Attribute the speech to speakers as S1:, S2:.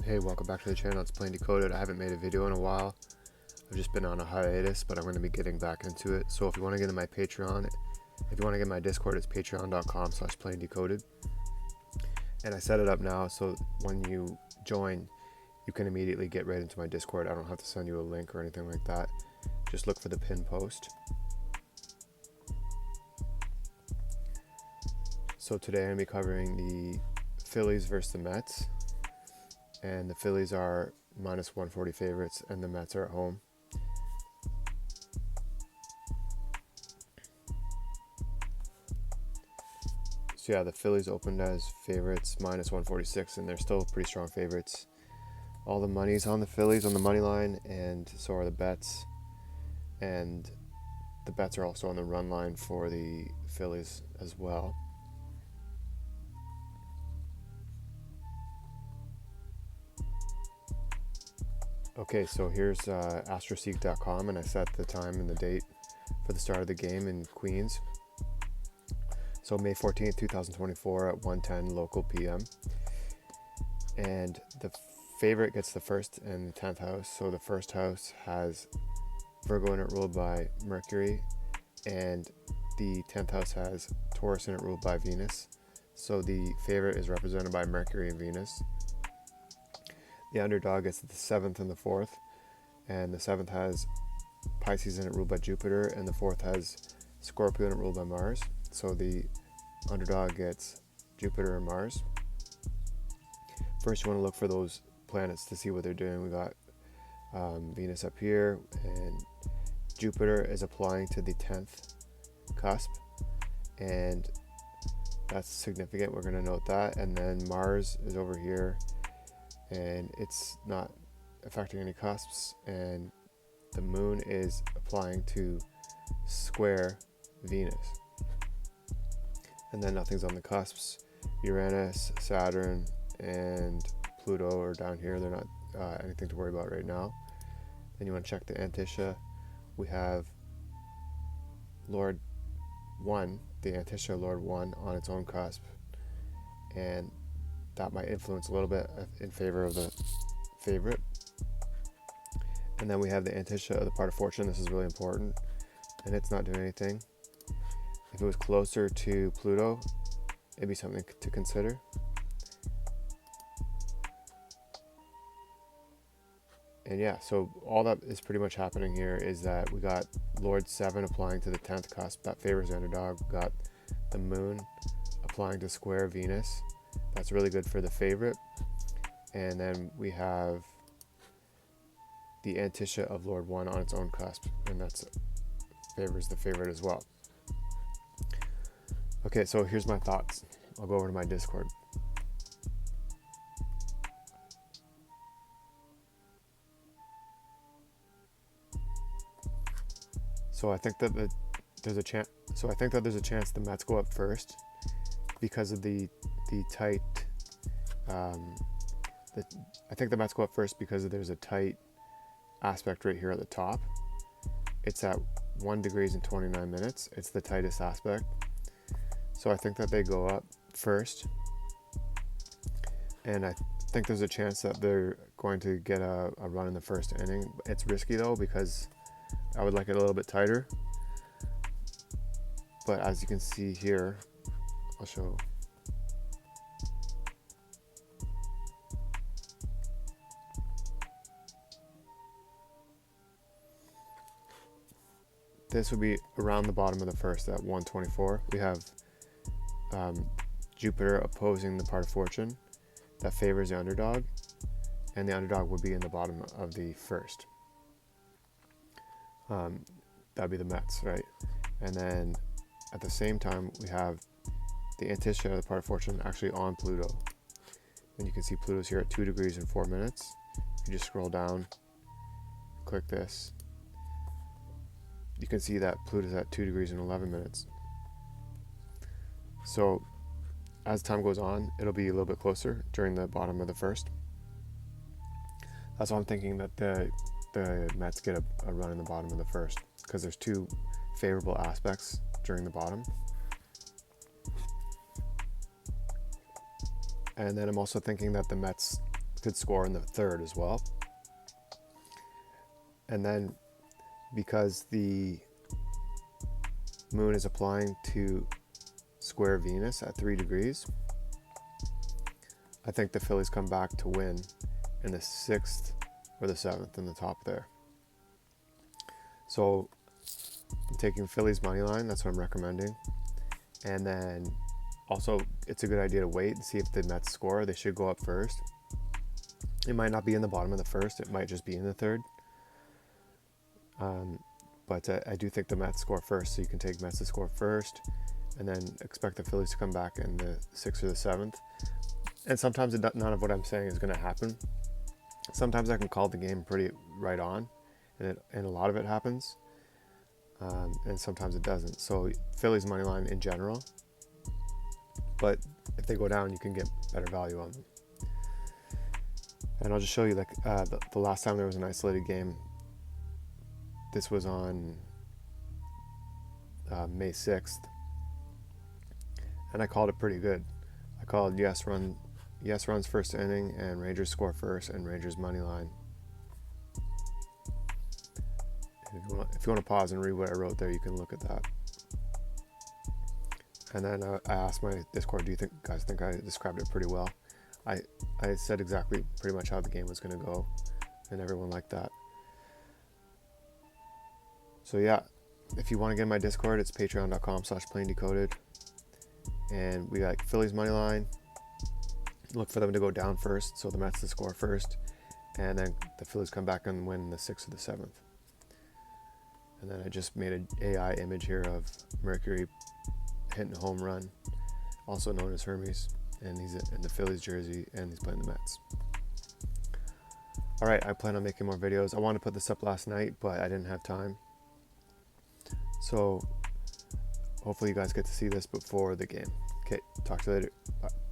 S1: Hey, welcome back to the channel. It's Plain Decoded. I haven't made a video in a while. I've just been on a hiatus, but I'm going to be getting back into it. So if you want to get in my Patreon, if you want to get in my Discord, it's patreon.com/plaindecoded. And I set it up now so when you join, you can immediately get right into my Discord. I don't have to send you a link or anything like that. Just look for the pinned post. So today I'm going to be covering the Phillies versus the Mets. And the Phillies are minus 140 favorites, and the Mets are at home. So yeah, the Phillies opened as favorites, minus 146, and they're still pretty strong favorites. All the money's on the Phillies on the money line, and so are the bets. And the bets are also on the run line for the Phillies as well. Okay, so here's astroseek.com, and I set the time and the date for the start of the game in Queens. So May 14th, 2024 at 1:10 local PM. And the favorite gets the first and the 10th house. So the first house has Virgo in it ruled by Mercury, and the 10th house has Taurus in it ruled by Venus. So the favorite is represented by Mercury and Venus. The underdog gets the 7th and the 4th, and the 7th has Pisces in it ruled by Jupiter, and the 4th has Scorpio in it ruled by Mars. So the underdog gets Jupiter and Mars. First, you want to look for those planets to see what they're doing. We got Venus up here, and Jupiter is applying to the 10th cusp, and that's significant. We're going to note that. And then Mars is over here, and it's not affecting any cusps, and the moon is applying to square Venus. And then nothing's on the cusps. Uranus, Saturn, and Pluto are down here. They're not anything to worry about right now. Then you want to check the Antisha. We have Lord 1, the Antisha Lord 1 on its own cusp, and that might influence a little bit in favor of the favorite. And then we have the Antisha of the part of fortune. This is really important, and it's not doing anything. If it was closer to Pluto, it'd be something to consider. And yeah, so all that is pretty much happening here is that we got Lord 7 applying to the 10th cusp. That favors the underdog. We got the moon applying to square Venus. That's really good for the favorite. And then we have the Antisha of Lord 1 on its own cusp, and that favors the favorite as well. Okay, so here's my thoughts. I'll go over to my Discord. So I think that there's a chance. So I think that there's a chance the Mets go up first because of the tight. I think the Mets go up first because there's a tight aspect right here at the top. It's at 1 degree and 29 minutes. It's the tightest aspect. So I think that they go up first, and I think there's a chance that they're going to get a run in the first inning. It's risky though, because I would like it a little bit tighter. But as you can see here, I'll show. This would be around the bottom of the first at 124. We have Jupiter opposing the part of fortune that favors the underdog, and the underdog would be in the bottom of the first. That'd be the Mets, right? And then at the same time, we have the Antisha, the part of fortune, actually on Pluto. And you can see Pluto's here at 2 degrees and 4 minutes. If you just scroll down, click this, you can see that Pluto's at 2 degrees and 11 minutes. So as time goes on, it'll be a little bit closer during the bottom of the first. That's why I'm thinking that the Mets get a run in the bottom of the first, because there's two favorable aspects during the bottom. And then I'm also thinking that the Mets could score in the third as well. And then because the moon is applying to square Venus at 3 degrees, I think the Phillies come back to win in the 6th or the 7th in the top there. So I'm taking Phillies money line. That's what I'm recommending. And then also, it's a good idea to wait and see if the Mets score. They should go up first. It might not be in the bottom of the first. It might just be in the third. But I do think the Mets score first, so you can take Mets to score first and then expect the Phillies to come back in the 6th or the 7th. And sometimes none of what I'm saying is going to happen. Sometimes I can call the game pretty right on, and a lot of it happens. And sometimes it doesn't. So Phillies money line in general. But if they go down, you can get better value on them. And I'll just show you, like, the last time there was an isolated game. This was on May 6th. And I called it pretty good. I called yes runs first inning and Rangers score first and Rangers money line. And if you want to pause and read what I wrote there, you can look at that. And then I asked my Discord, do you guys think I described it pretty well? I said exactly pretty much how the game was going to go, and everyone liked that. So yeah, if you want to get in my Discord, it's patreon.com/plaindecoded. And we got Phillies money line. Look for them to go down first, so the Mets to score first, and then the Phillies come back and win the 6th or the 7th. And then I just made an AI image here of Mercury hitting a home run, also known as Hermes, and he's in the Phillies jersey and he's playing the Mets. All right, I plan on making more videos. I wanted to put this up last night, but I didn't have time. So hopefully you guys get to see this before the game. Okay, talk to you later. Bye.